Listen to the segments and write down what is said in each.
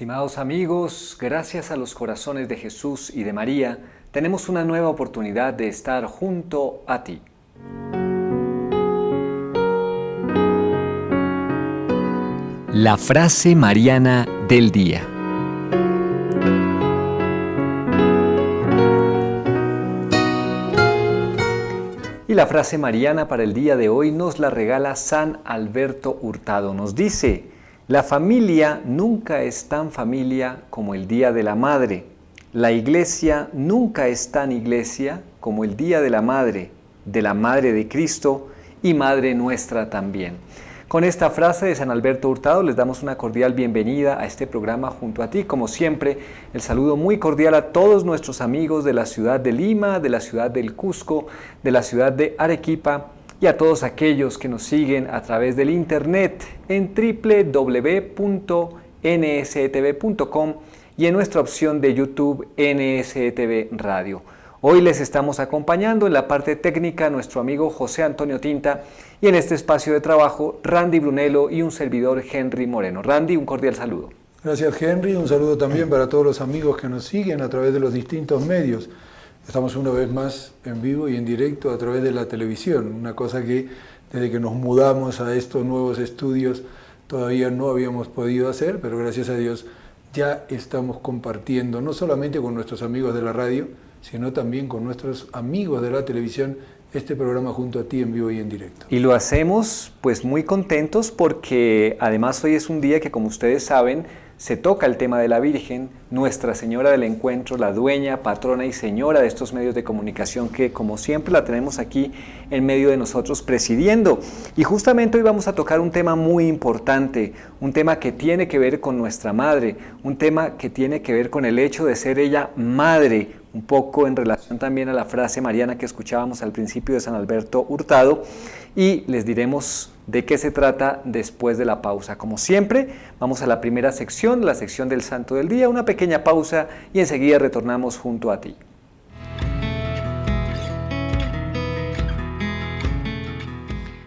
Estimados amigos, gracias a los corazones de Jesús y de María, tenemos una nueva oportunidad de estar junto a ti. La frase mariana del día. Y la frase mariana para el día de hoy nos la regala San Alberto Hurtado. Nos dice: la familia nunca es tan familia como el Día de la Madre. La iglesia nunca es tan iglesia como el Día de la Madre de Cristo y Madre nuestra también. Con esta frase de San Alberto Hurtado les damos una cordial bienvenida a este programa junto a ti. Como siempre, el saludo muy cordial a todos nuestros amigos de la ciudad de Lima, de la ciudad del Cusco, de la ciudad de Arequipa y a todos aquellos que nos siguen a través del internet en www.nstv.com y en nuestra opción de YouTube NSTV Radio. Hoy les estamos acompañando en la parte técnica nuestro amigo José Antonio Tinta y en este espacio de trabajo Randy Brunello y un servidor Henry Moreno. Randy, un cordial saludo. Gracias Henry, un saludo también para todos los amigos que nos siguen a través de los distintos medios. Estamos una vez más en vivo y en directo a través de la televisión, una cosa que desde que nos mudamos a estos nuevos estudios todavía no habíamos podido hacer, pero gracias a Dios ya estamos compartiendo, no solamente con nuestros amigos de la radio, sino también con nuestros amigos de la televisión, este programa junto a ti en vivo y en directo. Y lo hacemos pues muy contentos porque además hoy es un día que, como ustedes saben, se toca el tema de la Virgen, Nuestra Señora del Encuentro, la dueña, patrona y señora de estos medios de comunicación que, como siempre, la tenemos aquí en medio de nosotros presidiendo. Y justamente hoy vamos a tocar un tema muy importante, un tema que tiene que ver con nuestra madre, un tema que tiene que ver con el hecho de ser ella madre, un poco en relación también a la frase mariana que escuchábamos al principio de San Alberto Hurtado, y les diremos de qué se trata después de la pausa. Como siempre, vamos a la primera sección, la sección del Santo del Día, una pequeña pausa y enseguida retornamos junto a ti.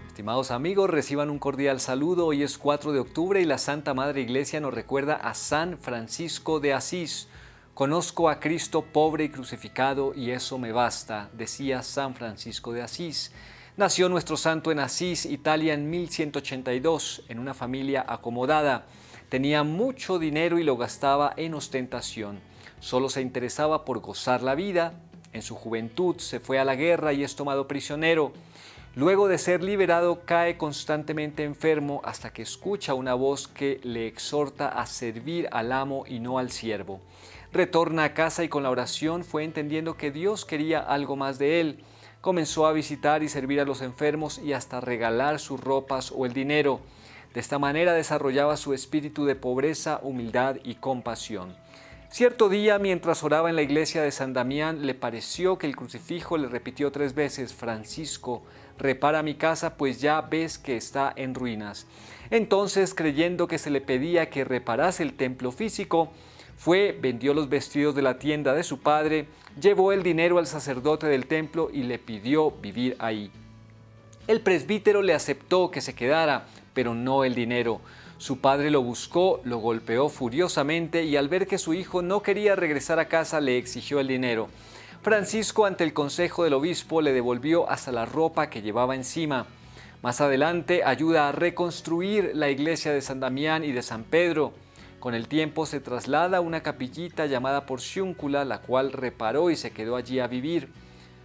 Estimados amigos, reciban un cordial saludo. Hoy es 4 de octubre y la Santa Madre Iglesia nos recuerda a San Francisco de Asís. Conozco a Cristo pobre y crucificado y eso me basta, decía San Francisco de Asís. Nació nuestro santo en Asís, Italia, en 1182, en una familia acomodada. Tenía mucho dinero y lo gastaba en ostentación. Solo se interesaba por gozar la vida. En su juventud se fue a la guerra y es tomado prisionero. Luego de ser liberado, cae constantemente enfermo hasta que escucha una voz que le exhorta a servir al amo y no al siervo. Retorna a casa y con la oración fue entendiendo que Dios quería algo más de él. Comenzó a visitar y servir a los enfermos y hasta regalar sus ropas o el dinero. De esta manera desarrollaba su espíritu de pobreza, humildad y compasión. Cierto día, mientras oraba en la iglesia de San Damián, le pareció que el crucifijo le repitió 3 veces: Francisco, repara mi casa, pues ya ves que está en ruinas. Entonces, creyendo que se le pedía que reparase el templo físico, vendió los vestidos de la tienda de su padre, llevó el dinero al sacerdote del templo y le pidió vivir ahí. El presbítero le aceptó que se quedara, pero no el dinero. Su padre lo buscó, lo golpeó furiosamente y al ver que su hijo no quería regresar a casa le exigió el dinero. Francisco, ante el consejo del obispo, le devolvió hasta la ropa que llevaba encima. Más adelante ayuda a reconstruir la iglesia de San Damián y de San Pedro. Con el tiempo se traslada a una capillita llamada Porciúncula, la cual reparó y se quedó allí a vivir.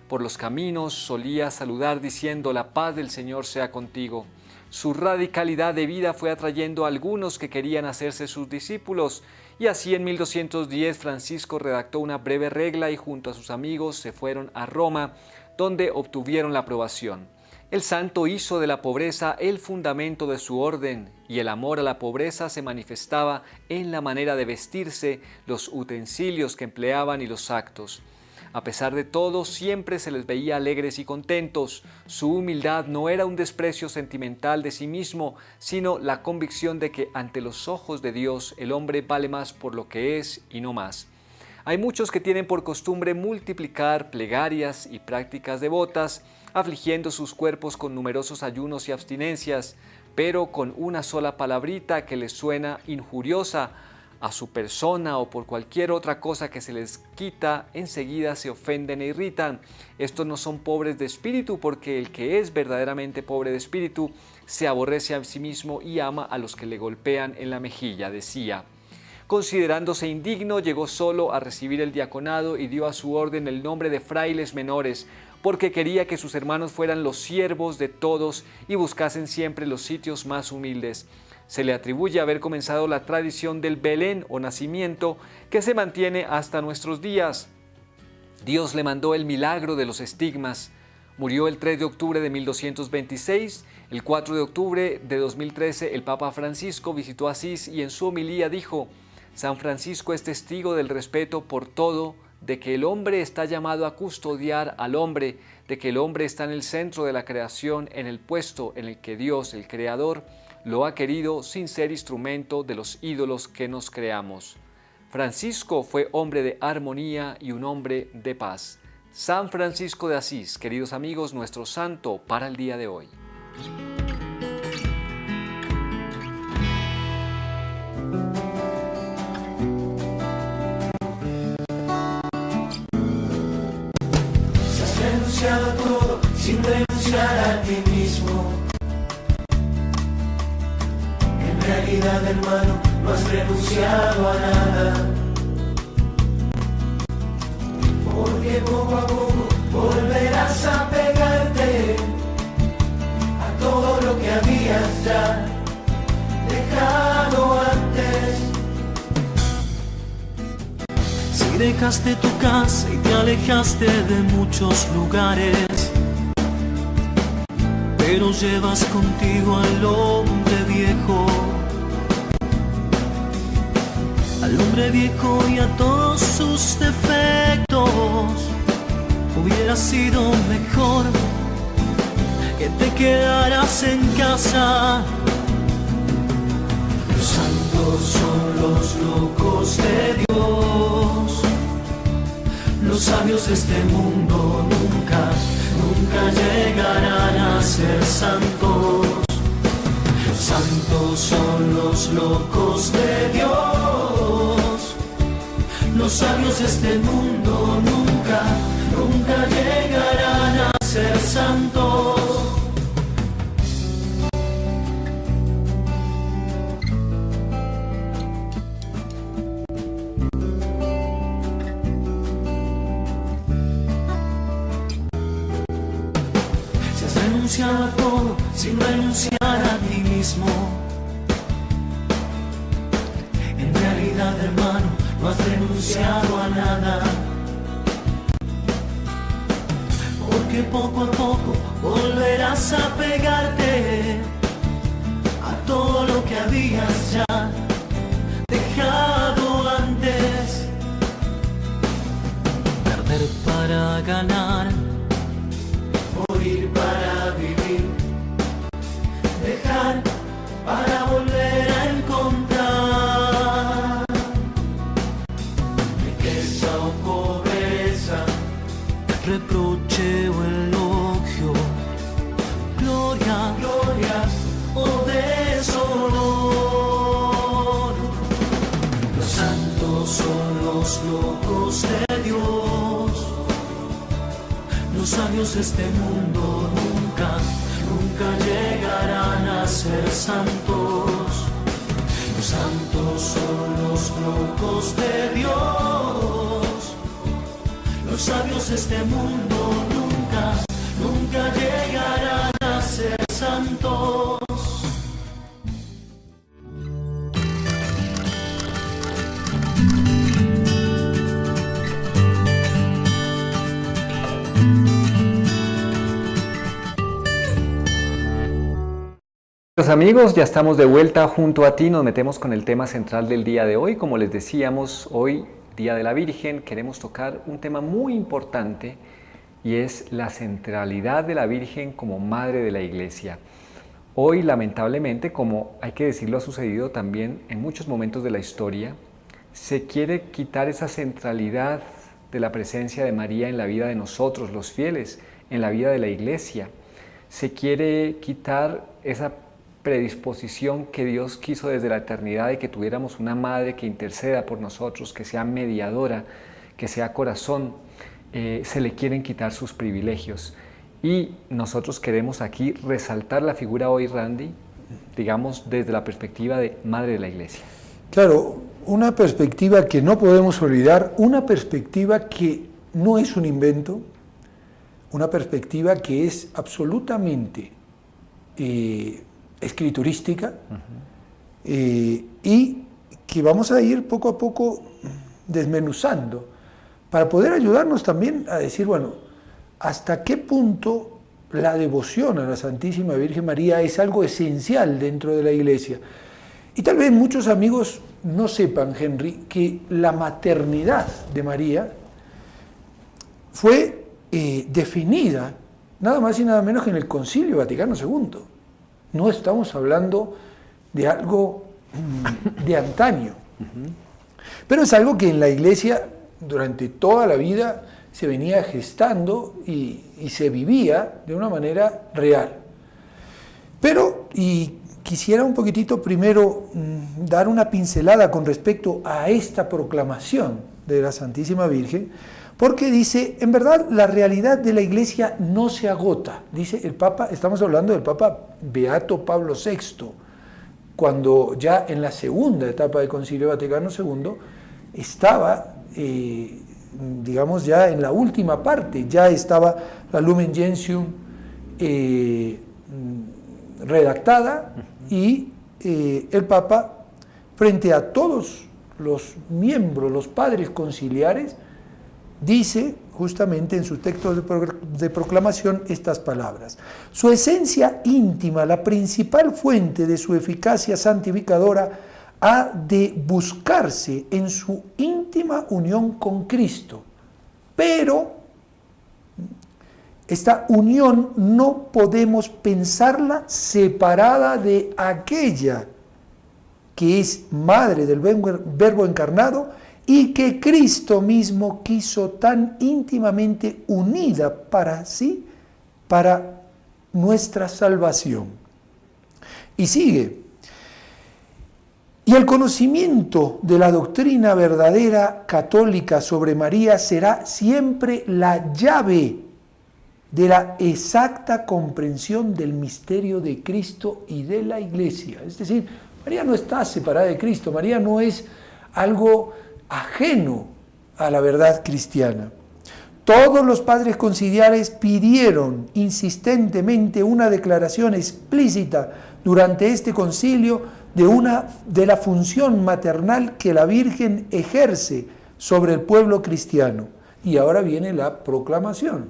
Por los caminos solía saludar diciendo: la paz del Señor sea contigo. Su radicalidad de vida fue atrayendo a algunos que querían hacerse sus discípulos, y así en 1210 Francisco redactó una breve regla y junto a sus amigos se fueron a Roma, donde obtuvieron la aprobación. El santo hizo de la pobreza el fundamento de su orden, y el amor a la pobreza se manifestaba en la manera de vestirse, los utensilios que empleaban y los actos. A pesar de todo, siempre se les veía alegres y contentos. Su humildad no era un desprecio sentimental de sí mismo, sino la convicción de que ante los ojos de Dios el hombre vale más por lo que es y no más. Hay muchos que tienen por costumbre multiplicar plegarias y prácticas devotas, afligiendo sus cuerpos con numerosos ayunos y abstinencias, pero con una sola palabrita que les suena injuriosa, a su persona o por cualquier otra cosa que se les quita, enseguida se ofenden e irritan. Estos no son pobres de espíritu, porque el que es verdaderamente pobre de espíritu se aborrece a sí mismo y ama a los que le golpean en la mejilla, decía. Considerándose indigno, llegó solo a recibir el diaconado y dio a su orden el nombre de frailes menores, porque quería que sus hermanos fueran los siervos de todos y buscasen siempre los sitios más humildes. Se le atribuye haber comenzado la tradición del Belén o nacimiento, que se mantiene hasta nuestros días. Dios le mandó el milagro de los estigmas. Murió el 3 de octubre de 1226. El 4 de octubre de 2013 el Papa Francisco visitó Asís y en su homilía dijo: San Francisco es testigo del respeto por todo, de que el hombre está llamado a custodiar al hombre, de que el hombre está en el centro de la creación, en el puesto en el que Dios, el Creador, lo ha querido sin ser instrumento de los ídolos que nos creamos. Francisco fue hombre de armonía y un hombre de paz. San Francisco de Asís, queridos amigos, nuestro santo para el día de hoy. Renunciado a todo sin renunciar a ti mismo. En realidad, hermano, no has renunciado a nada, porque poco a poco volverás a pegarte a todo lo que habías ya dejado antes. Si dejaste tu casa y te alejaste de muchos lugares, pero llevas contigo al hombre viejo y a todos sus defectos, hubiera sido mejor que te quedaras en casa. Los santos son los locos de Dios, los sabios de este mundo nunca llegarán a ser santos. Santos son los locos de Dios, los sabios de este mundo nunca llegarán a ser santos. Si has renunciado a todo sin renunciar a ti mismo, en realidad, hermano, no has renunciado a nada, porque poco a poco volverás a pegarte a todo lo que habías ya dejado antes. Perder para ganar, morir para vivir, dejar para volver a encontrar, riqueza o pobreza, reproche o elogio, gloria o deshonor. Los santos son los locos de Dios, los sabios de este mundo nunca llegarán a ser santos. Los santos son los locos de Dios, los sabios de este mundo nunca llegarán a ser santos. Amigos, ya estamos de vuelta junto a ti, nos metemos con el tema central del día de hoy. Como les decíamos, hoy, Día de la Virgen, queremos tocar un tema muy importante y es la centralidad de la Virgen como Madre de la Iglesia. Hoy, lamentablemente, como hay que decirlo, ha sucedido también en muchos momentos de la historia, se quiere quitar esa centralidad de la presencia de María en la vida de nosotros, los fieles, en la vida de la Iglesia. Se quiere quitar esa predisposición que Dios quiso desde la eternidad de que tuviéramos una madre que interceda por nosotros, que sea mediadora, que sea corazón, se le quieren quitar sus privilegios. Y nosotros queremos aquí resaltar la figura hoy, Randy, digamos desde la perspectiva de Madre de la Iglesia. Claro, una perspectiva que no podemos olvidar, una perspectiva que no es un invento, una perspectiva que es absolutamente escriturística, y que vamos a ir poco a poco desmenuzando para poder ayudarnos también a decir, bueno, hasta qué punto la devoción a la Santísima Virgen María es algo esencial dentro de la Iglesia. Y tal vez muchos amigos no sepan, Henry, que la maternidad de María fue definida nada más y nada menos que en el Concilio Vaticano II. No estamos hablando de algo de antaño, pero es algo que en la Iglesia durante toda la vida se venía gestando y se vivía de una manera real. Pero, y quisiera un poquitito primero dar una pincelada con respecto a esta proclamación de la Santísima Virgen, porque dice, en verdad, la realidad de la Iglesia no se agota. Dice el Papa, estamos hablando del Papa Beato Pablo VI, cuando ya en la segunda etapa del Concilio Vaticano II estaba, digamos, ya en la última parte, ya estaba la Lumen Gentium redactada, y el Papa, frente a todos los miembros, los padres conciliares, dice justamente en su texto de proclamación estas palabras: su esencia íntima, la principal fuente de su eficacia santificadora, ha de buscarse en su íntima unión con Cristo, pero esta unión no podemos pensarla separada de aquella que es madre del Verbo encarnado y que Cristo mismo quiso tan íntimamente unida para sí, para nuestra salvación. Y sigue: y el conocimiento de la doctrina verdadera católica sobre María será siempre la llave de la exacta comprensión del misterio de Cristo y de la Iglesia. Es decir, María no está separada de Cristo, María no es algo ajeno a la verdad cristiana. Todos los padres conciliares pidieron insistentemente una declaración explícita durante este concilio de la función maternal que la Virgen ejerce sobre el pueblo cristiano. Y ahora viene la proclamación.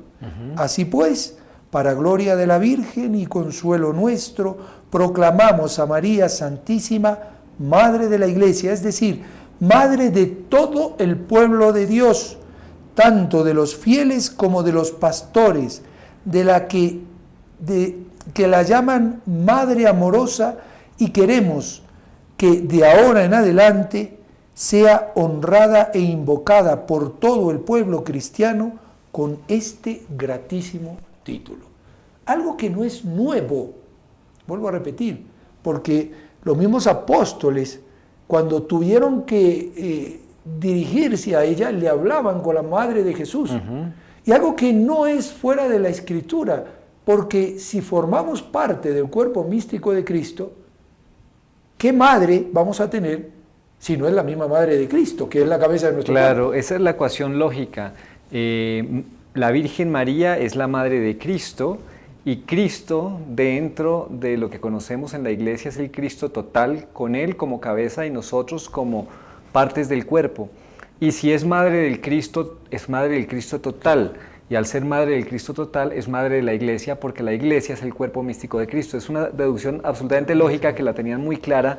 Así pues, para gloria de la Virgen y consuelo nuestro, proclamamos a María Santísima, Madre de la Iglesia, es decir, Madre de todo el pueblo de Dios, tanto de los fieles como de los pastores, que la llaman Madre amorosa, y queremos que de ahora en adelante sea honrada e invocada por todo el pueblo cristiano con este gratísimo título. Algo que no es nuevo, vuelvo a repetir, porque los mismos apóstoles, cuando tuvieron que dirigirse a ella, le hablaban con la madre de Jesús. Y algo que no es fuera de la Escritura, porque si formamos parte del cuerpo místico de Cristo, ¿qué madre vamos a tener si no es la misma madre de Cristo, que es la cabeza de nuestro cuerpo? Claro, esa es la ecuación lógica. La Virgen María es la madre de Cristo, y Cristo, dentro de lo que conocemos en la Iglesia, es el Cristo total, con Él como cabeza y nosotros como partes del cuerpo. Y si es madre del Cristo, es madre del Cristo total. Y al ser madre del Cristo total, es madre de la Iglesia, porque la Iglesia es el cuerpo místico de Cristo. Es una deducción absolutamente lógica que la tenían muy clara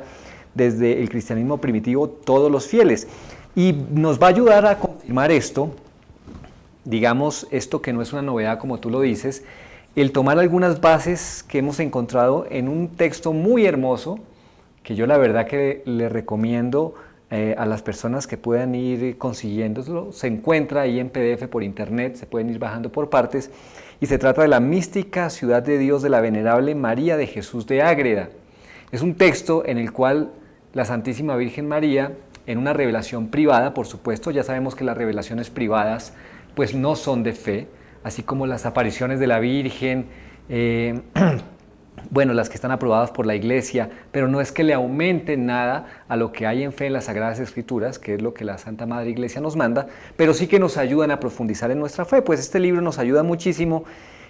desde el cristianismo primitivo todos los fieles. Y nos va a ayudar a confirmar esto, digamos, esto que no es una novedad como tú lo dices, el tomar algunas bases que hemos encontrado en un texto muy hermoso, que yo la verdad que le recomiendo a las personas que puedan ir consiguiéndolo. Se encuentra ahí en PDF por internet, se pueden ir bajando por partes, y se trata de la mística ciudad de Dios de la venerable María de Jesús de Ágreda. Es un texto en el cual la Santísima Virgen María, en una revelación privada, por supuesto, ya sabemos que las revelaciones privadas pues no son de fe, así como las apariciones de la Virgen, bueno, las que están aprobadas por la Iglesia, pero no es que le aumenten nada a lo que hay en fe en las Sagradas Escrituras, que es lo que la Santa Madre Iglesia nos manda, pero sí que nos ayudan a profundizar en nuestra fe, pues este libro nos ayuda muchísimo.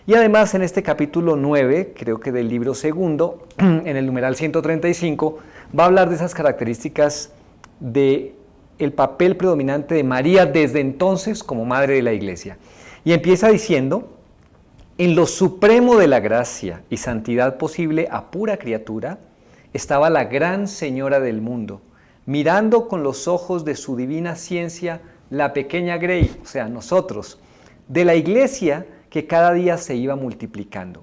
Y además en este capítulo 9, creo que del libro segundo, en el numeral 135, va a hablar de esas características del papel predominante de María desde entonces como Madre de la Iglesia. Y empieza diciendo: en lo supremo de la gracia y santidad posible a pura criatura, estaba la gran Señora del mundo, mirando con los ojos de su divina ciencia la pequeña grey, o sea, nosotros, de la Iglesia que cada día se iba multiplicando.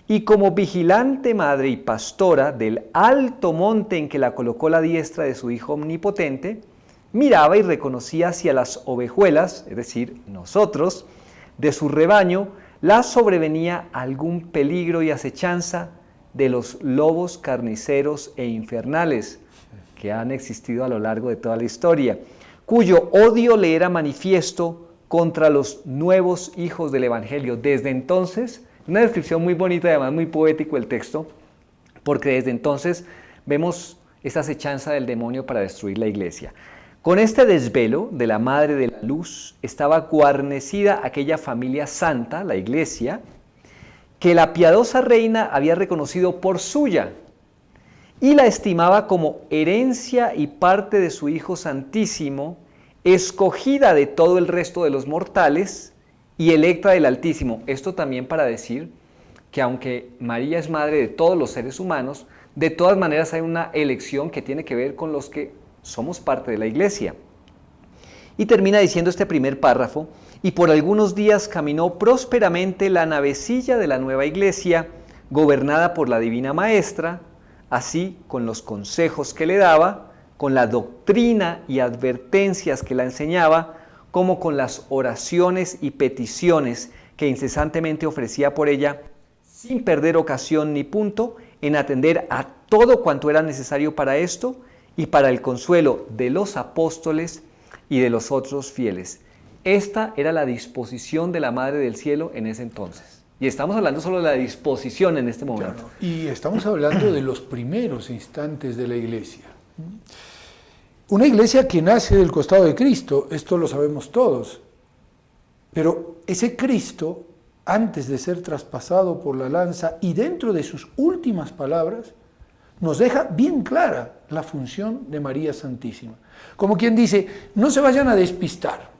Y como vigilante madre y pastora del alto monte en que la colocó la diestra de su Hijo omnipotente, miraba y reconocía hacia las ovejuelas, es decir, nosotros, de su rebaño, la sobrevenía algún peligro y acechanza de los lobos carniceros e infernales que han existido a lo largo de toda la historia, cuyo odio le era manifiesto contra los nuevos hijos del Evangelio. Desde entonces, una descripción muy bonita y además muy poético el texto, porque desde entonces vemos esa acechanza del demonio para destruir la iglesia. Con este desvelo de la Madre de la Luz estaba guarnecida aquella familia santa, la iglesia, que la piadosa reina había reconocido por suya y la estimaba como herencia y parte de su Hijo Santísimo, escogida de todo el resto de los mortales y electa del Altísimo. Esto también para decir que aunque María es madre de todos los seres humanos, de todas maneras hay una elección que tiene que ver con los que somos parte de la iglesia. Y termina diciendo este primer párrafo: y por algunos días caminó prósperamente la navecilla de la nueva iglesia, gobernada por la Divina Maestra, así con los consejos que le daba, con la doctrina y advertencias que la enseñaba, como con las oraciones y peticiones que incesantemente ofrecía por ella, sin perder ocasión ni punto en atender a todo cuanto era necesario para esto y para el consuelo de los apóstoles y de los otros fieles. Esta era la disposición de la Madre del Cielo en ese entonces. Y estamos hablando solo de la disposición en este momento. Claro, y estamos hablando de los primeros instantes de la iglesia. Una iglesia que nace del costado de Cristo, esto lo sabemos todos, pero ese Cristo, antes de ser traspasado por la lanza y dentro de sus últimas palabras, nos deja bien clara la función de María Santísima. Como quien dice, no se vayan a despistar,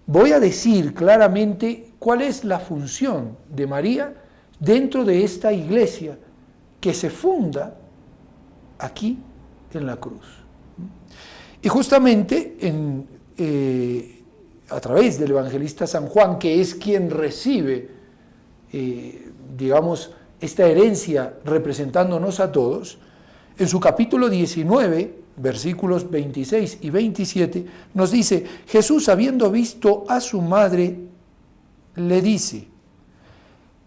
voy a decir claramente cuál es la función de María dentro de esta iglesia que se funda aquí en la cruz. Y justamente a través del evangelista San Juan, que es quien recibe, digamos, esta herencia representándonos a todos, en su capítulo 19, versículos 26 y 27, nos dice: Jesús, habiendo visto a su madre, le dice: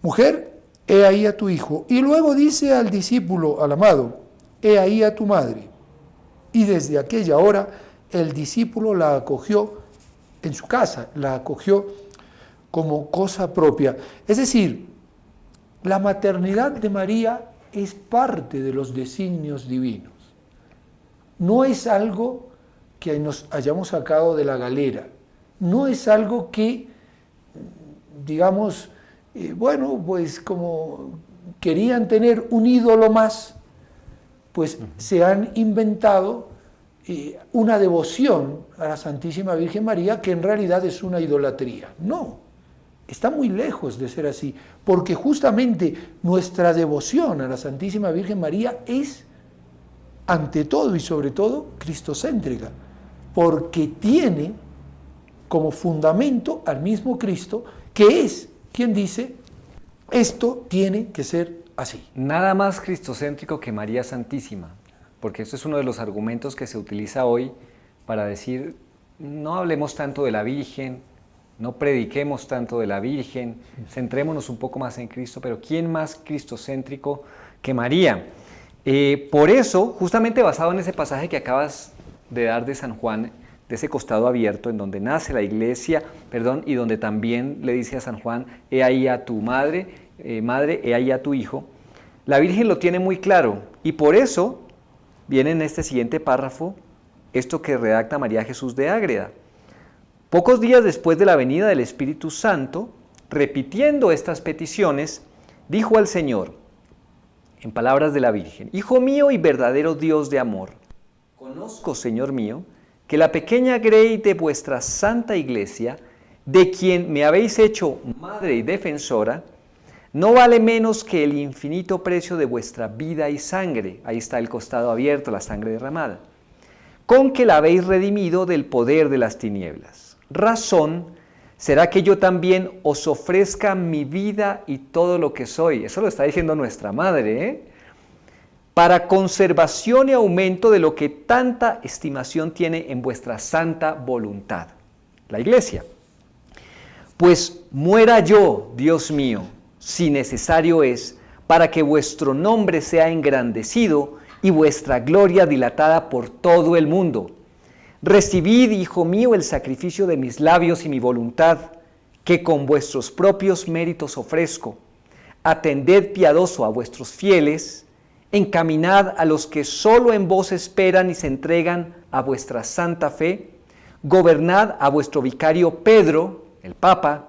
mujer, he ahí a tu hijo. Y luego dice al discípulo, al amado: he ahí a tu madre. Y desde aquella hora el discípulo la acogió en su casa, la acogió como cosa propia. Es decir, la maternidad de María es parte de los designios divinos. No es algo que nos hayamos sacado de la galera, no es algo que, digamos, bueno, pues como querían tener un ídolo más, pues se han inventado una devoción a la Santísima Virgen María que en realidad es una idolatría. No, está muy lejos de ser así, porque justamente nuestra devoción a la Santísima Virgen María es, ante todo y sobre todo, cristocéntrica, porque tiene como fundamento al mismo Cristo, que es quien dice, esto tiene que ser así. Nada más cristocéntrico que María Santísima, porque esto es uno de los argumentos que se utiliza hoy para decir, no hablemos tanto de la Virgen, no prediquemos tanto de la Virgen, centrémonos un poco más en Cristo, pero ¿quién más cristocéntrico que María? Por eso, justamente basado en ese pasaje que acabas de dar de San Juan, de ese costado abierto en donde nace la iglesia, y donde también le dice a San Juan, he ahí a tu madre, he ahí a tu hijo, la Virgen lo tiene muy claro, y por eso viene en este siguiente párrafo esto que redacta María Jesús de Ágreda. Pocos días después de la venida del Espíritu Santo, repitiendo estas peticiones, dijo al Señor, en palabras de la Virgen, Hijo mío y verdadero Dios de amor, conozco, Señor mío, que la pequeña grey de vuestra santa iglesia, de quien me habéis hecho madre y defensora, no vale menos que el infinito precio de vuestra vida y sangre, ahí está el costado abierto, la sangre derramada, con que la habéis redimido del poder de las tinieblas. Razón será que yo también os ofrezca mi vida y todo lo que soy. Eso lo está diciendo nuestra madre, para conservación y aumento de lo que tanta estimación tiene en vuestra santa voluntad, la iglesia. Pues muera yo, Dios mío, si necesario es, para que vuestro nombre sea engrandecido y vuestra gloria dilatada por todo el mundo. Recibid, hijo mío, el sacrificio de mis labios y mi voluntad, que con vuestros propios méritos ofrezco. Atended piadoso a vuestros fieles, encaminad a los que solo en vos esperan y se entregan a vuestra santa fe, gobernad a vuestro vicario Pedro, el Papa,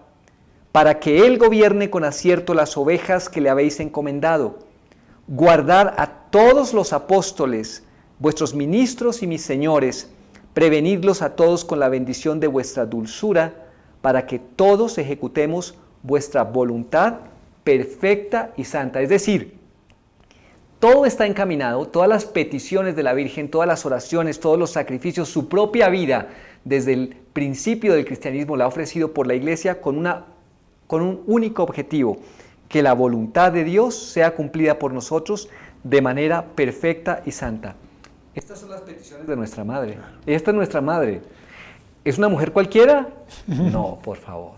para que él gobierne con acierto las ovejas que le habéis encomendado. Guardad a todos los apóstoles, vuestros ministros y mis señores, prevenidlos a todos con la bendición de vuestra dulzura, para que todos ejecutemos vuestra voluntad perfecta y santa. Es decir, todo está encaminado, todas las peticiones de la Virgen, todas las oraciones, todos los sacrificios, su propia vida, desde el principio del cristianismo la ha ofrecido por la Iglesia con un único objetivo, que la voluntad de Dios sea cumplida por nosotros de manera perfecta y santa. Estas son las peticiones de nuestra madre. Esta es nuestra madre. ¿Es una mujer cualquiera? No, por favor.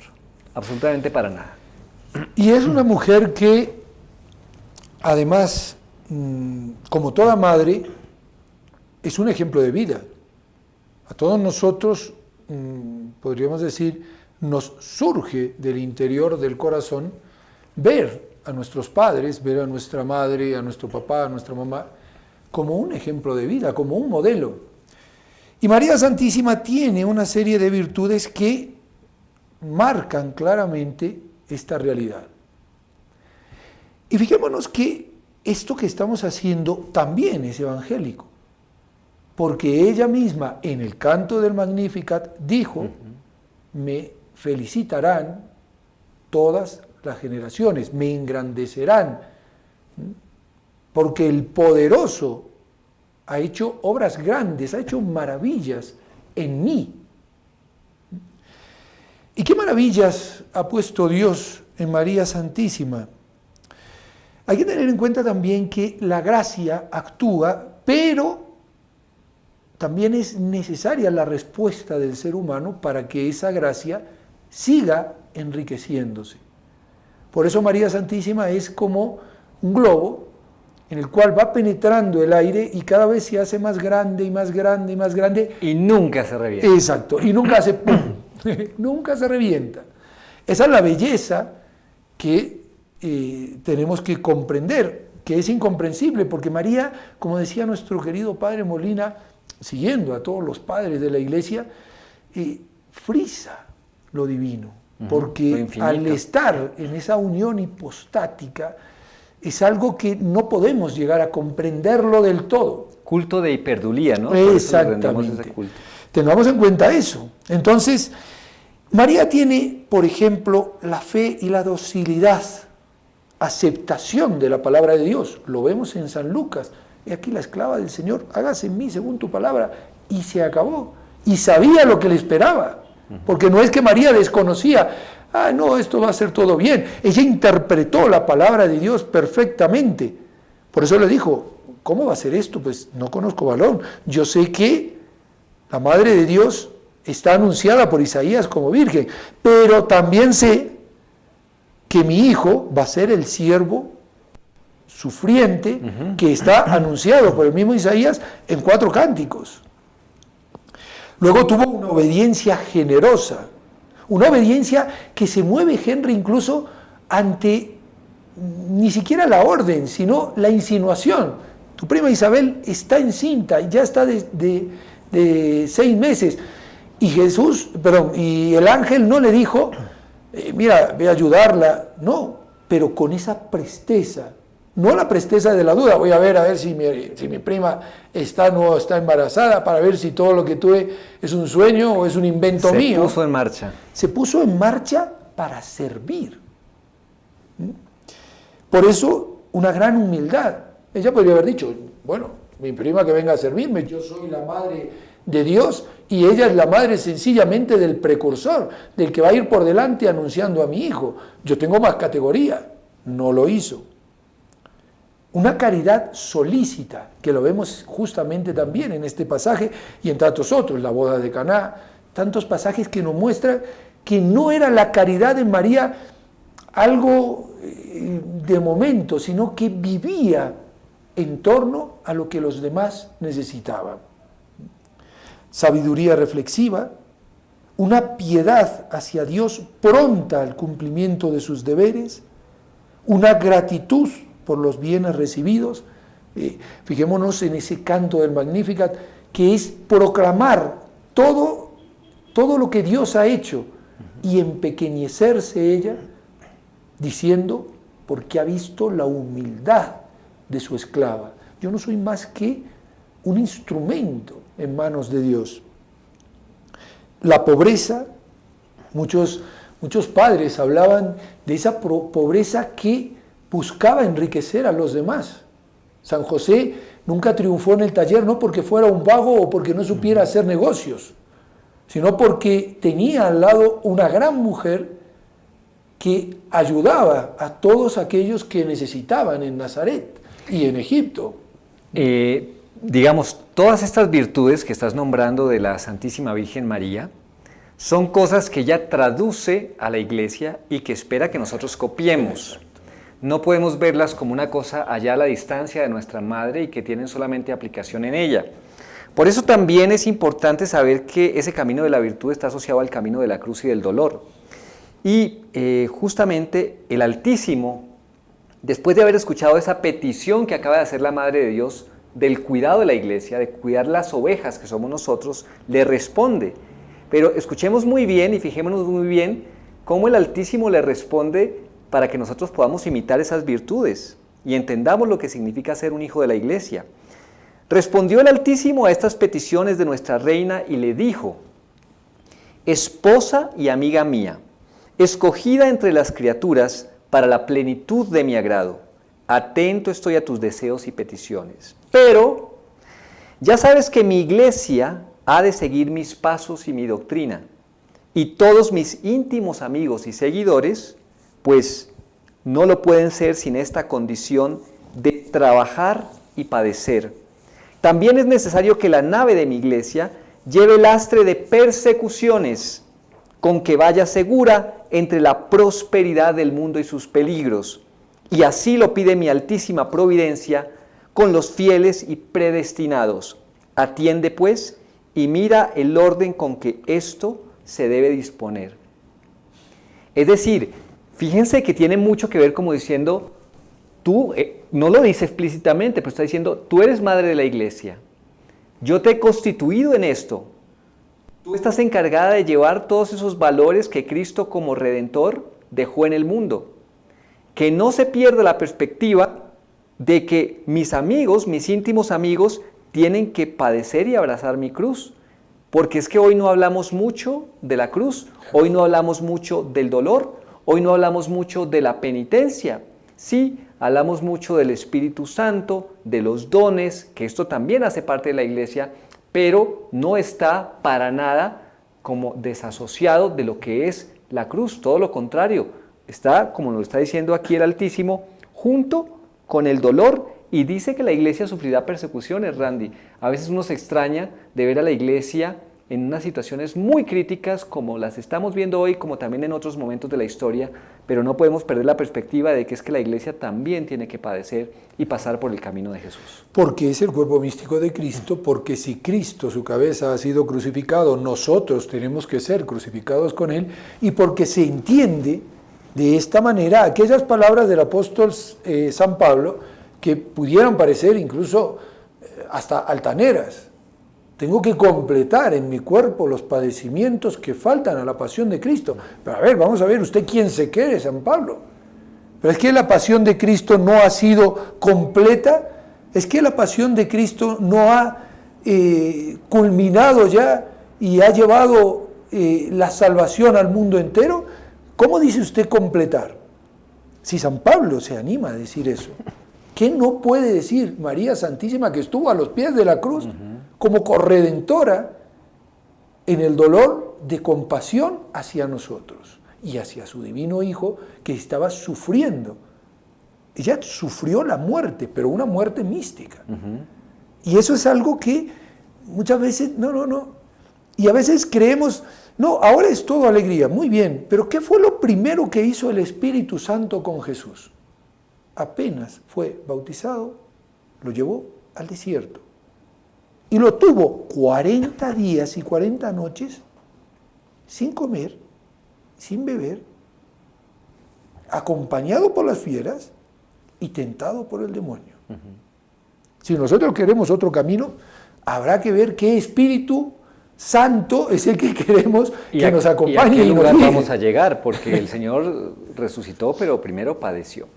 Absolutamente para nada. Y es una mujer que, además, como toda madre, es un ejemplo de vida. A todos nosotros, podríamos decir, nos surge del interior del corazón ver a nuestros padres, ver a nuestra madre, a nuestro papá, a nuestra mamá, como un ejemplo de vida, como un modelo. Y María Santísima tiene una serie de virtudes que marcan claramente esta realidad. Y fijémonos que esto que estamos haciendo también es evangélico, porque ella misma en el canto del Magnificat dijo, me felicitarán todas las generaciones, me engrandecerán, porque el poderoso ha hecho obras grandes, ha hecho maravillas en mí. ¿Y qué maravillas ha puesto Dios en María Santísima? Hay que tener en cuenta también que la gracia actúa, pero también es necesaria la respuesta del ser humano para que esa gracia siga enriqueciéndose. Por eso María Santísima es como un globo en el cual va penetrando el aire y cada vez se hace más grande y más grande y más grande. Y nunca se revienta. Exacto, y nunca hace ¡pum! Nunca se revienta. Esa es la belleza que tenemos que comprender, que es incomprensible, porque María, como decía nuestro querido padre Molina, siguiendo a todos los padres de la Iglesia, frisa lo divino, porque al estar en esa unión hipostática, es algo que no podemos llegar a comprenderlo del todo. Culto de hiperdulía, ¿no? Exactamente. Ese culto. Tengamos en cuenta eso. Entonces, María tiene, por ejemplo, la fe y la docilidad, aceptación de la palabra de Dios. Lo vemos en San Lucas. He aquí la esclava del Señor, hágase en mí según tu palabra. Y se acabó. Y sabía lo que le esperaba. Porque no es que María desconocía, no, esto va a ser todo bien. Ella interpretó la palabra de Dios perfectamente. Por eso le dijo, ¿cómo va a ser esto? Pues no conozco varón. Yo sé que la Madre de Dios está anunciada por Isaías como virgen, pero también sé que mi hijo va a ser el siervo sufriente que está anunciado por el mismo Isaías en 4 cánticos. Luego tuvo una obediencia generosa, una obediencia que se mueve, Henry, incluso ante ni siquiera la orden, sino la insinuación. Tu prima Isabel está encinta, ya está de 6 meses, y el ángel no le dijo, mira, ve a ayudarla, no, pero con esa presteza, no la presteza de la duda, voy a ver si mi prima está o no está embarazada, para ver si todo lo que tuve es un sueño o es un invento mío. Se puso en marcha. Se puso en marcha para servir. Por eso, una gran humildad. Ella podría haber dicho, bueno, mi prima que venga a servirme, yo soy la madre de Dios y ella es la madre sencillamente del precursor, del que va a ir por delante anunciando a mi hijo. Yo tengo más categoría. No lo hizo. Una caridad solícita, que lo vemos justamente también en este pasaje y en tantos otros, la boda de Caná, tantos pasajes que nos muestran que no era la caridad de María algo de momento, sino que vivía en torno a lo que los demás necesitaban. Sabiduría reflexiva, una piedad hacia Dios pronta al cumplimiento de sus deberes, una gratitud por los bienes recibidos. Fijémonos en ese canto del Magnificat, que es proclamar todo lo que Dios ha hecho y empequeñecerse ella, diciendo, porque ha visto la humildad de su esclava. Yo no soy más que un instrumento en manos de Dios. La pobreza, muchos padres hablaban de esa pobreza que buscaba enriquecer a los demás. San José nunca triunfó en el taller no porque fuera un vago o porque no supiera hacer negocios, sino porque tenía al lado una gran mujer que ayudaba a todos aquellos que necesitaban en Nazaret y en Egipto. Digamos, todas estas virtudes que estás nombrando de la Santísima Virgen María son cosas que ella traduce a la Iglesia y que espera que nosotros copiemos. No podemos verlas como una cosa allá a la distancia de nuestra madre y que tienen solamente aplicación en ella. Por eso también es importante saber que ese camino de la virtud está asociado al camino de la cruz y del dolor. Y justamente el Altísimo, después de haber escuchado esa petición que acaba de hacer la Madre de Dios del cuidado de la Iglesia, de cuidar las ovejas que somos nosotros, le responde. Pero escuchemos muy bien y fijémonos muy bien cómo el Altísimo le responde para que nosotros podamos imitar esas virtudes y entendamos lo que significa ser un hijo de la Iglesia. Respondió el Altísimo a estas peticiones de nuestra reina y le dijo: esposa y amiga mía, escogida entre las criaturas para la plenitud de mi agrado, atento estoy a tus deseos y peticiones. Pero ya sabes que mi Iglesia ha de seguir mis pasos y mi doctrina, y todos mis íntimos amigos y seguidores, pues no lo pueden ser sin esta condición de trabajar y padecer. También es necesario que la nave de mi Iglesia lleve lastre de persecuciones, con que vaya segura entre la prosperidad del mundo y sus peligros. Y así lo pide mi altísima providencia con los fieles y predestinados. Atiende pues y mira el orden con que esto se debe disponer. Es decir, fíjense que tiene mucho que ver como diciendo, tú, no lo dice explícitamente, pero está diciendo, tú eres madre de la Iglesia, yo te he constituido en esto, tú estás encargada de llevar todos esos valores que Cristo como Redentor dejó en el mundo. Que no se pierda la perspectiva de que mis amigos, mis íntimos amigos, tienen que padecer y abrazar mi cruz. Porque es que hoy no hablamos mucho de la cruz, hoy no hablamos mucho del dolor, hoy no hablamos mucho de la penitencia. Sí, hablamos mucho del Espíritu Santo, de los dones, que esto también hace parte de la Iglesia, pero no está para nada como desasociado de lo que es la cruz, todo lo contrario. Está, como nos está diciendo aquí el Altísimo, junto con el dolor, y dice que la Iglesia sufrirá persecuciones, Randy. A veces uno se extraña de ver a la Iglesia en unas situaciones muy críticas como las estamos viendo hoy, como también en otros momentos de la historia, pero no podemos perder la perspectiva de que es que la iglesia también tiene que padecer y pasar por el camino de Jesús. Porque es el cuerpo místico de Cristo, porque si Cristo, su cabeza, ha sido crucificado, nosotros tenemos que ser crucificados con Él, y porque se entiende de esta manera aquellas palabras del apóstol San Pablo, que pudieran parecer incluso hasta altaneras. Tengo que completar en mi cuerpo los padecimientos que faltan a la pasión de Cristo. Pero a ver, vamos a ver, ¿usted quién se cree, San Pablo? Pero es que la pasión de Cristo no ha sido completa, es que la pasión de Cristo no ha culminado ya y ha llevado la salvación al mundo entero. ¿Cómo dice usted completar? Si San Pablo se anima a decir eso, ¿qué no puede decir María Santísima, que estuvo a los pies de la cruz como corredentora en el dolor de compasión hacia nosotros y hacia su divino Hijo, que estaba sufriendo? Ella sufrió la muerte, pero una muerte mística. Y eso es algo que muchas veces, no. Y a veces creemos, no, ahora es todo alegría, muy bien, pero ¿qué fue lo primero que hizo el Espíritu Santo con Jesús? Apenas fue bautizado, lo llevó al desierto. Y lo tuvo 40 días y 40 noches sin comer, sin beber, acompañado por las fieras y tentado por el demonio. Si nosotros queremos otro camino, habrá que ver qué Espíritu Santo es el que queremos que nos acompañe. ¿Y a qué lugar vamos a llegar? Porque el Señor resucitó, pero primero padeció.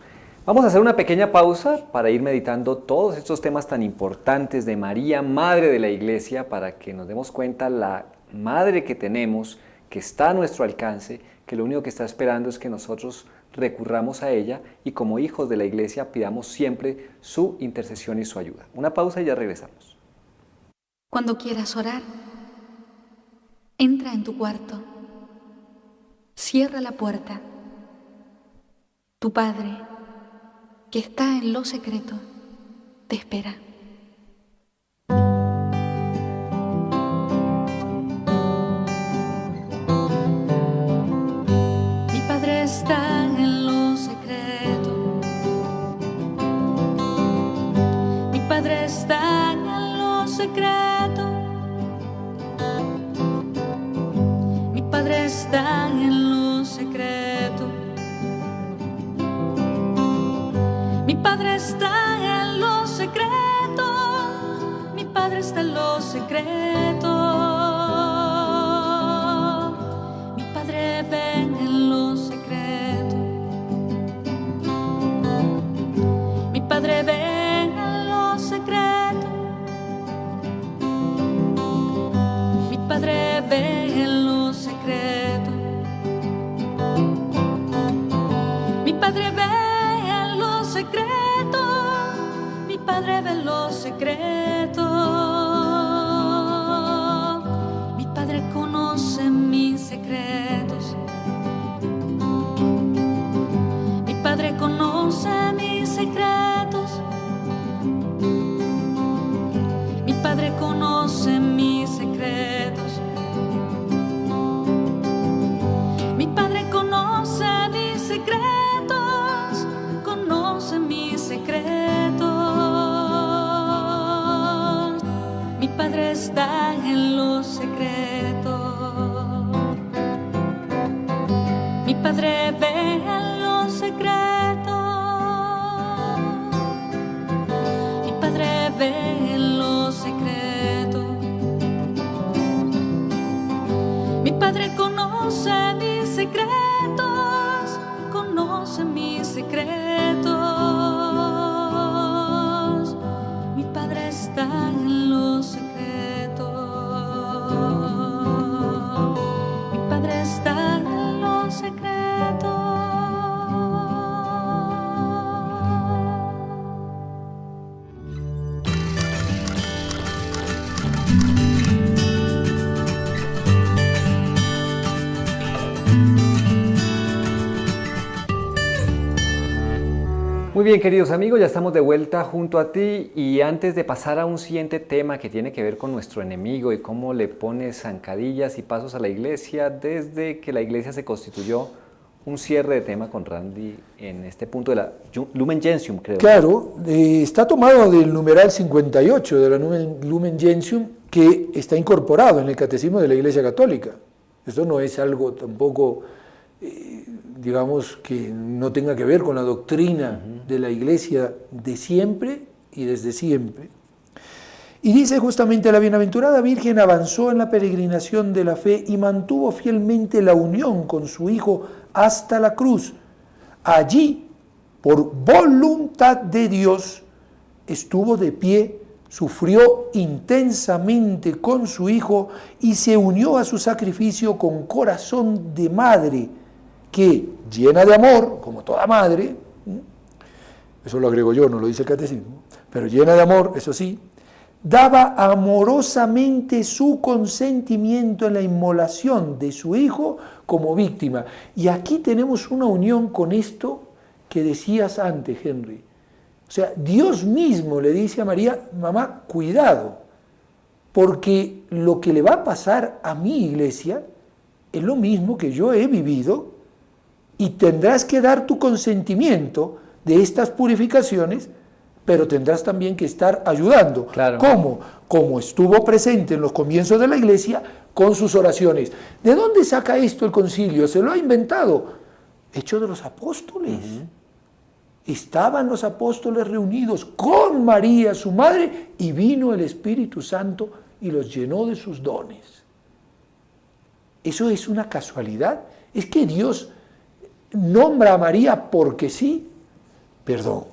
Vamos a hacer una pequeña pausa para ir meditando todos estos temas tan importantes de María, Madre de la Iglesia, para que nos demos cuenta la Madre que tenemos, que está a nuestro alcance, que lo único que está esperando es que nosotros recurramos a ella y como hijos de la Iglesia pidamos siempre su intercesión y su ayuda. Una pausa y ya regresamos. Cuando quieras orar, entra en tu cuarto, cierra la puerta. Tu Padre, que está en lo secreto, te espera. Mi Padre está en lo secreto. Mi Padre está en lo secreto. Mi Padre está en lo secreto. Mi Padre está en lo secreto, mi Padre está en lo secreto. Mi Padre ve en lo secreto. Mi Padre ve en lo secreto. Mi Padre ve en lo secreto. Mi Padre ve secreto, mi Padre ve lo secreto. Mi Padre conoce mis secretos. Mi Padre conoce mis secretos. Mi Padre conoce mis secretos. Mi Padre conoce mis secretos. Conoce mis secretos. Mi Padre está en lo secreto. Mi Padre ve en lo secreto. Mi Padre ve en lo secreto. Mi Padre conoce mis secretos. Conoce mis secretos. Mi Padre está en lo secreto. Mi Padre está en lo secreto. Muy bien, queridos amigos, ya estamos de vuelta junto a ti y antes de pasar a un siguiente tema que tiene que ver con nuestro enemigo y cómo le pone zancadillas y pasos a la iglesia desde que la iglesia se constituyó, un cierre de tema con Randy en este punto de la Lumen Gentium, creo. Claro, está tomado del numeral 58 de la Lumen Gentium que está incorporado en el Catecismo de la Iglesia Católica. Esto no es algo tampoco, digamos, que no tenga que ver con la doctrina de la Iglesia de siempre y desde siempre. Y dice justamente: la bienaventurada Virgen avanzó en la peregrinación de la fe y mantuvo fielmente la unión con su Hijo hasta la cruz. Allí, por voluntad de Dios, estuvo de pie, sufrió intensamente con su Hijo y se unió a su sacrificio con corazón de madre, que, llena de amor, como toda madre, eso lo agrego yo, no lo dice el Catecismo, pero llena de amor, eso sí, daba amorosamente su consentimiento en la inmolación de su Hijo como víctima. Y aquí tenemos una unión con esto que decías antes, Henry. O sea, Dios mismo le dice a María: mamá, cuidado, porque lo que le va a pasar a mi iglesia es lo mismo que yo he vivido y tendrás que dar tu consentimiento de estas purificaciones, pero tendrás también que estar ayudando. Claro. ¿Cómo? Como estuvo presente en los comienzos de la iglesia con sus oraciones. ¿De dónde saca esto el concilio? Se lo ha inventado. Hechos de los Apóstoles. Estaban los apóstoles reunidos con María, su madre, y vino el Espíritu Santo y los llenó de sus dones. ¿Eso es una casualidad? ¿Es que Dios nombra a María porque sí? Perdón.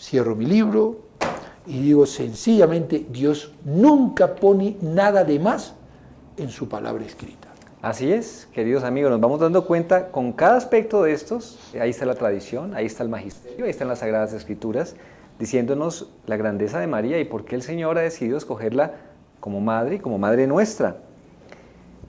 Cierro mi libro y digo sencillamente: Dios nunca pone nada de más en su palabra escrita. Así es, queridos amigos, nos vamos dando cuenta con cada aspecto de estos. Ahí está la tradición, ahí está el magisterio, ahí están las Sagradas Escrituras, diciéndonos la grandeza de María y por qué el Señor ha decidido escogerla como madre nuestra.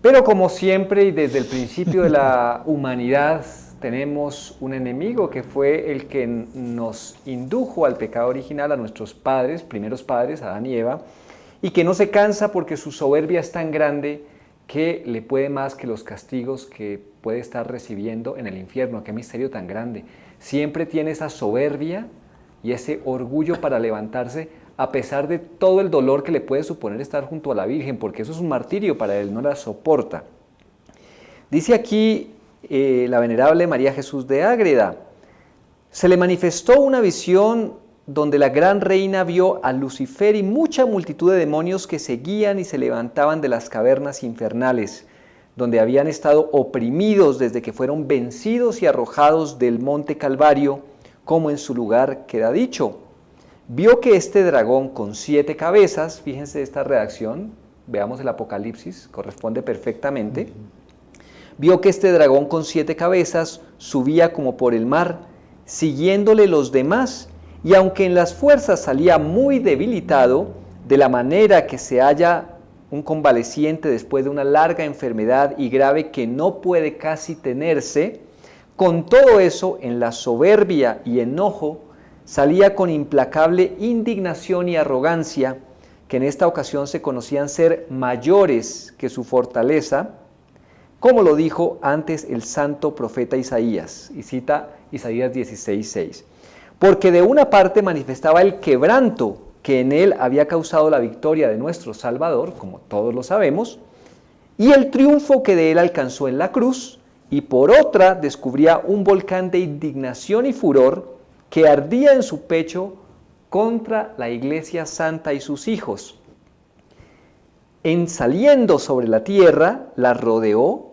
Pero como siempre y desde el principio de la humanidad, tenemos un enemigo que fue el que nos indujo al pecado original, a nuestros padres, primeros padres, Adán y Eva, y que no se cansa porque su soberbia es tan grande que le puede más que los castigos que puede estar recibiendo en el infierno. ¡Qué misterio tan grande! Siempre tiene esa soberbia y ese orgullo para levantarse a pesar de todo el dolor que le puede suponer estar junto a la Virgen, porque eso es un martirio para él, no la soporta. Dice aquí la venerable María Jesús de Ágreda: se le manifestó una visión donde la gran reina vio a Lucifer y mucha multitud de demonios que seguían y se levantaban de las cavernas infernales, donde habían estado oprimidos desde que fueron vencidos y arrojados del monte Calvario, como en su lugar queda dicho. Vio que este dragón con 7 cabezas, fíjense esta redacción, veamos el Apocalipsis, corresponde perfectamente. Vio que este dragón con 7 cabezas subía como por el mar, siguiéndole los demás, y aunque en las fuerzas salía muy debilitado, de la manera que se halla un convaleciente después de una larga enfermedad y grave que no puede casi tenerse, con todo eso, en la soberbia y enojo, salía con implacable indignación y arrogancia, que en esta ocasión se conocían ser mayores que su fortaleza, como lo dijo antes el santo profeta Isaías, y cita Isaías 16:6. Porque de una parte manifestaba el quebranto que en él había causado la victoria de nuestro Salvador, como todos lo sabemos, y el triunfo que de él alcanzó en la cruz, y por otra descubría un volcán de indignación y furor que ardía en su pecho contra la Iglesia Santa y sus hijos. En saliendo sobre la tierra, la rodeó,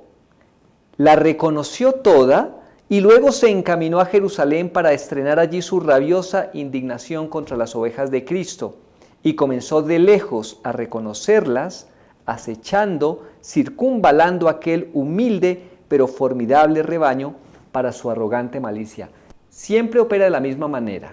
la reconoció toda, y luego se encaminó a Jerusalén para estrenar allí su rabiosa indignación contra las ovejas de Cristo, y comenzó de lejos a reconocerlas, acechando, circunvalando aquel humilde pero formidable rebaño para su arrogante malicia. Siempre opera de la misma manera.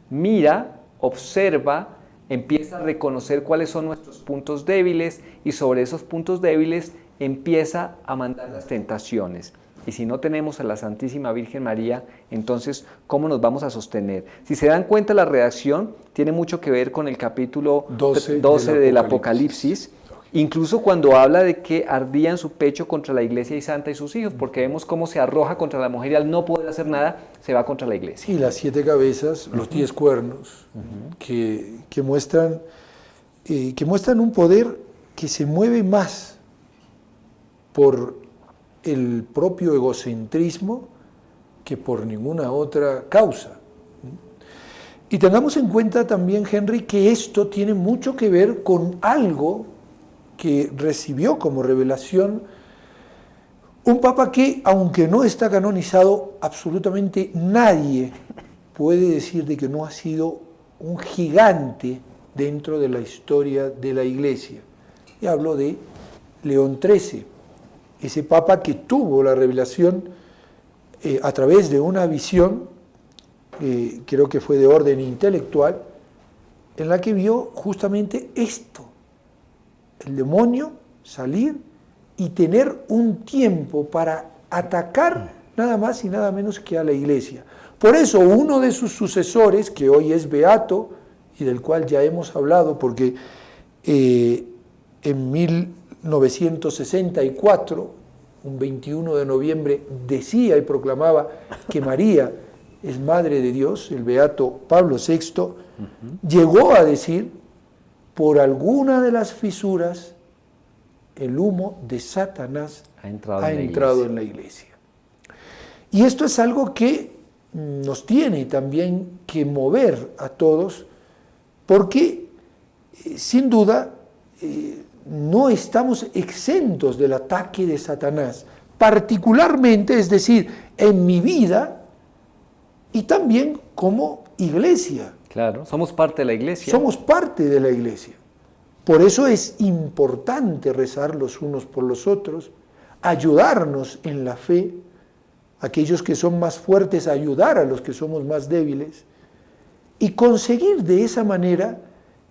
Mira, observa, empieza a reconocer cuáles son nuestros puntos débiles y sobre esos puntos débiles empieza a mandar las tentaciones. Y si no tenemos a la Santísima Virgen María, entonces, ¿cómo nos vamos a sostener? Si se dan cuenta, la redacción tiene mucho que ver con el capítulo 12 del Apocalipsis, incluso cuando habla de que ardía en su pecho contra la iglesia y santa y sus hijos, porque vemos cómo se arroja contra la mujer y al no poder hacer nada, se va contra la iglesia. Y las 7 cabezas, los 10 cuernos, que muestran un poder que se mueve más por el propio egocentrismo que por ninguna otra causa. Y tengamos en cuenta también, Henry, que esto tiene mucho que ver con algo que recibió como revelación un papa que, aunque no está canonizado, absolutamente nadie puede decir de que no ha sido un gigante dentro de la historia de la Iglesia. Y hablo de León XIII, ese papa que tuvo la revelación a través de una visión, creo que fue de orden intelectual, en la que vio justamente esto: el demonio salir y tener un tiempo para atacar nada más y nada menos que a la Iglesia. Por eso uno de sus sucesores, que hoy es beato y del cual ya hemos hablado, porque en 1964, un 21 de noviembre, decía y proclamaba que María es Madre de Dios, el beato Pablo VI, llegó a decir: por alguna de las fisuras, el humo de Satanás ha entrado en la Iglesia. Y esto es algo que nos tiene también que mover a todos, porque sin duda no estamos exentos del ataque de Satanás, particularmente, es decir, en mi vida y también como iglesia. Claro, somos parte de la iglesia. Somos parte de la iglesia. Por eso es importante rezar los unos por los otros, ayudarnos en la fe, aquellos que son más fuertes ayudar a los que somos más débiles, y conseguir de esa manera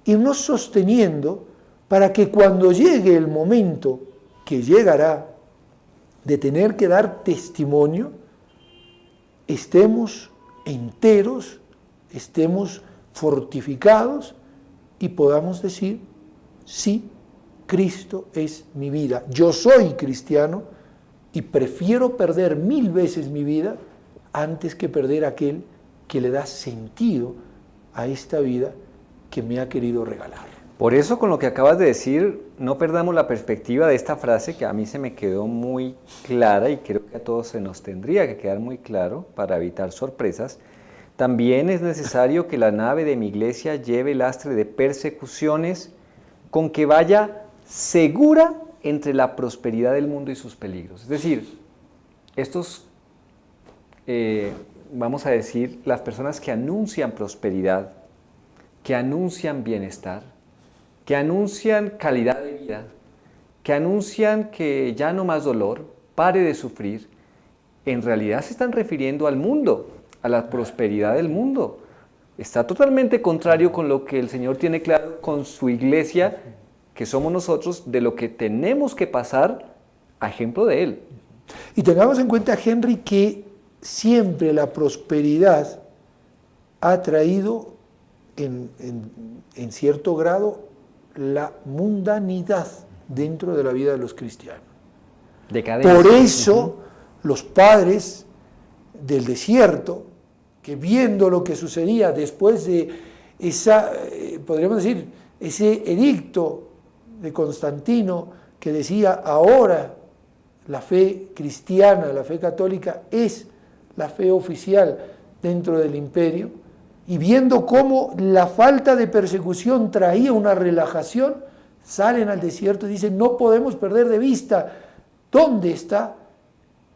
irnos sosteniendo para que cuando llegue el momento, que llegará, de tener que dar testimonio, estemos enteros, estemos fortificados y podamos decir: sí, Cristo es mi vida. Yo soy cristiano y prefiero perder 1000 veces mi vida antes que perder aquel que le da sentido a esta vida que me ha querido regalar. Por eso, con lo que acabas de decir, no perdamos la perspectiva de esta frase que a mí se me quedó muy clara y creo que a todos se nos tendría que quedar muy claro para evitar sorpresas. También es necesario que la nave de mi iglesia lleve lastre de persecuciones, con que vaya segura entre la prosperidad del mundo y sus peligros. Es decir, estos, vamos a decir, las personas que anuncian prosperidad, que anuncian bienestar, que anuncian calidad de vida, que anuncian que ya no más dolor, pare de sufrir, en realidad se están refiriendo al mundo, a la prosperidad del mundo. Está totalmente contrario con lo que el Señor tiene claro con su iglesia, que somos nosotros, de lo que tenemos que pasar a ejemplo de Él. Y tengamos en cuenta, Henry, que siempre la prosperidad ha traído en cierto grado la mundanidad dentro de la vida de los cristianos. Decadencia. Por eso los padres del desierto, que viendo lo que sucedía después de esa, podríamos decir, ese edicto de Constantino que decía: ahora la fe cristiana, la fe católica es la fe oficial dentro del imperio, y viendo cómo la falta de persecución traía una relajación, salen al desierto y dicen: no podemos perder de vista dónde está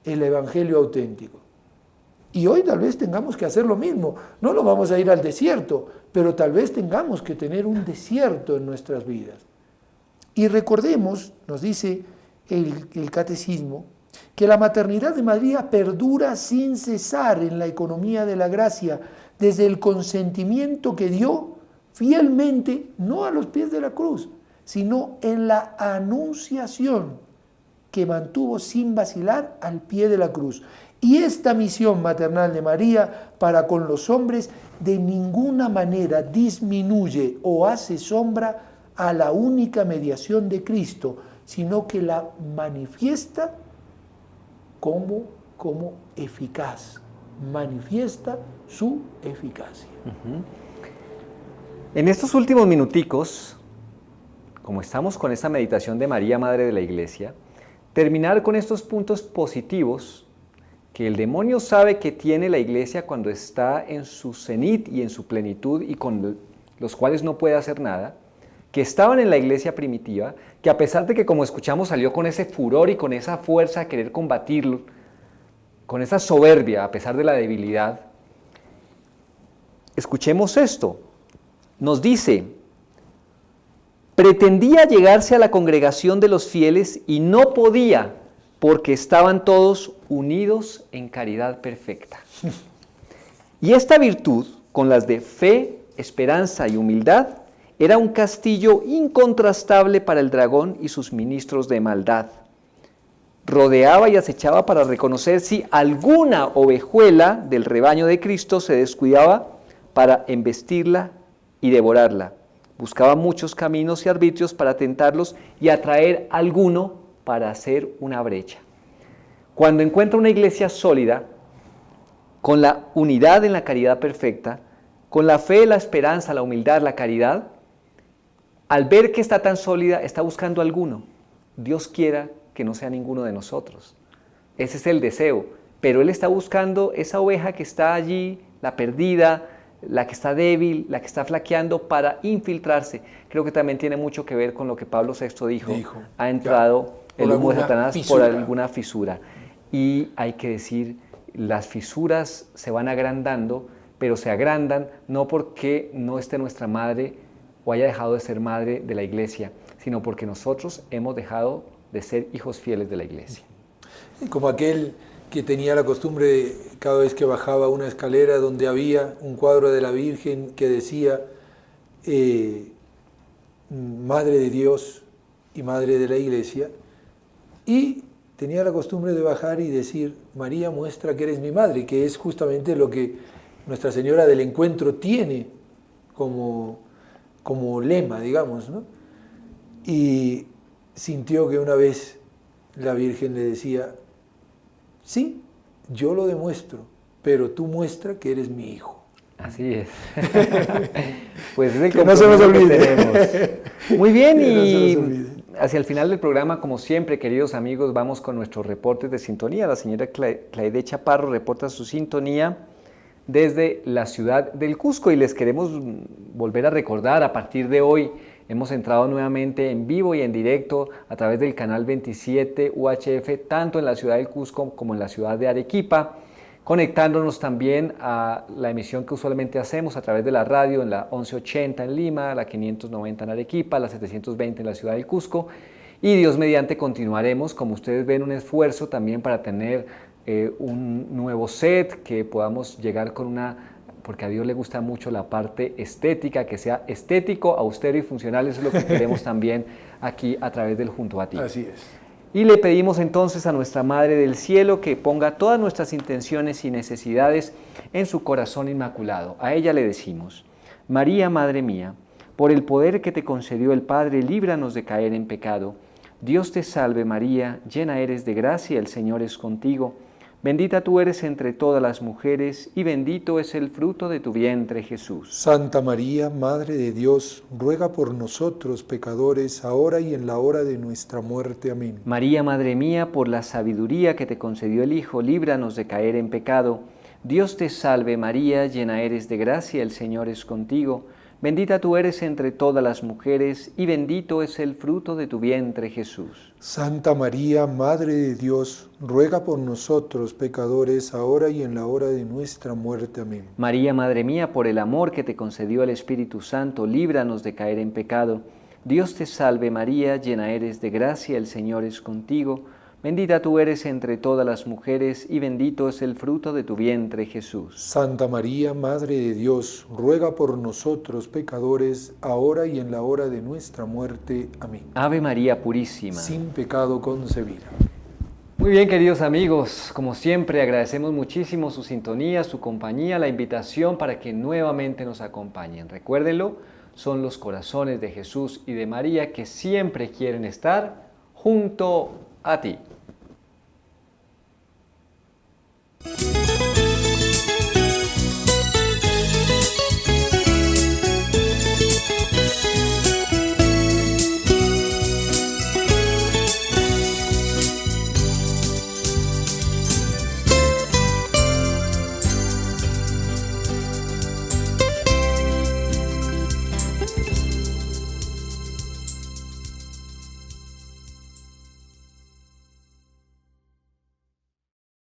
el evangelio auténtico. Y hoy tal vez tengamos que hacer lo mismo. No nos vamos a ir al desierto, pero tal vez tengamos que tener un desierto en nuestras vidas. Y recordemos, nos dice el catecismo, que la maternidad de María perdura sin cesar en la economía de la gracia, desde el consentimiento que dio fielmente, no a los pies de la cruz, sino en la anunciación que mantuvo sin vacilar al pie de la cruz. Y esta misión maternal de María para con los hombres de ninguna manera disminuye o hace sombra a la única mediación de Cristo, sino que la manifiesta como eficaz, manifiesta su eficacia. En estos últimos minuticos, como estamos con esta meditación de María, Madre de la Iglesia, terminar con estos puntos positivos que el demonio sabe que tiene la Iglesia cuando está en su cenit y en su plenitud y con los cuales no puede hacer nada, que estaban en la Iglesia primitiva, que a pesar de que, como escuchamos, salió con ese furor y con esa fuerza a querer combatirlo, con esa soberbia a pesar de la debilidad, escuchemos esto. Nos dice: pretendía llegarse a la congregación de los fieles y no podía, porque estaban todos unidos en caridad perfecta. Y esta virtud, con las de fe, esperanza y humildad, era un castillo incontrastable para el dragón y sus ministros de maldad. Rodeaba y acechaba para reconocer si alguna ovejuela del rebaño de Cristo se descuidaba para embestirla y devorarla. Buscaba muchos caminos y arbitrios para tentarlos y atraer a alguno para hacer una brecha. Cuando encuentra una iglesia sólida, con la unidad en la caridad perfecta, con la fe, la esperanza, la humildad, la caridad, al ver que está tan sólida, está buscando a alguno. Dios quiera que no sea ninguno de nosotros. Ese es el deseo, pero Él está buscando esa oveja que está allí, la perdida, la que está débil, la que está flaqueando, para infiltrarse. Creo que también tiene mucho que ver con lo que Pablo VI dijo. Ha entrado el humo de Satanás por alguna fisura. Y hay que decir, las fisuras se van agrandando, pero se agrandan no porque no esté nuestra madre o haya dejado de ser madre de la Iglesia, sino porque nosotros hemos dejado de ser hijos fieles de la Iglesia. Como aquel que tenía la costumbre, cada vez que bajaba una escalera donde había un cuadro de la Virgen que decía Madre de Dios y Madre de la Iglesia, y tenía la costumbre de bajar y decir: María, muestra que eres mi madre, que es justamente lo que Nuestra Señora del Encuentro tiene como lema, digamos, ¿no? Y sintió que una vez la Virgen le decía: sí, yo lo demuestro, pero tú muestra que eres mi hijo. Así es. Pues es el compromiso que tenemos. Muy bien, y hacia el final del programa, como siempre, queridos amigos, vamos con nuestros reportes de sintonía. La señora Claide Chaparro reporta su sintonía desde la ciudad del Cusco, y les queremos volver a recordar, a partir de hoy hemos entrado nuevamente en vivo y en directo a través del canal 27 UHF, tanto en la ciudad del Cusco como en la ciudad de Arequipa, conectándonos también a la emisión que usualmente hacemos a través de la radio en la 1180 en Lima, la 590 en Arequipa, la 720 en la ciudad del Cusco, y Dios mediante continuaremos, como ustedes ven, un esfuerzo también para tener un nuevo set, que podamos llegar con porque a Dios le gusta mucho la parte estética, que sea estético, austero y funcional. Eso es lo que queremos también aquí a través del Junto a Ti. Así es. Y le pedimos entonces a nuestra Madre del Cielo que ponga todas nuestras intenciones y necesidades en su corazón inmaculado. A ella le decimos: María, Madre mía, por el poder que te concedió el Padre, líbranos de caer en pecado. Dios te salve María, llena eres de gracia, el Señor es contigo. Bendita tú eres entre todas las mujeres, y bendito es el fruto de tu vientre, Jesús. Santa María, Madre de Dios, ruega por nosotros pecadores, ahora y en la hora de nuestra muerte. Amén. María, Madre mía, por la sabiduría que te concedió el Hijo, líbranos de caer en pecado. Dios te salve María, llena eres de gracia, el Señor es contigo. Bendita tú eres entre todas las mujeres, y bendito es el fruto de tu vientre, Jesús. Santa María, Madre de Dios, ruega por nosotros pecadores, ahora y en la hora de nuestra muerte. Amén. María, Madre mía, por el amor que te concedió el Espíritu Santo, líbranos de caer en pecado. Dios te salve María, llena eres de gracia, el Señor es contigo. Bendita tú eres entre todas las mujeres y bendito es el fruto de tu vientre, Jesús. Santa María, Madre de Dios, ruega por nosotros pecadores, ahora y en la hora de nuestra muerte. Amén. Ave María Purísima. Sin pecado concebida. Muy bien, queridos amigos, como siempre agradecemos muchísimo su sintonía, su compañía, la invitación para que nuevamente nos acompañen. Recuérdenlo, son los corazones de Jesús y de María que siempre quieren estar junto a ti.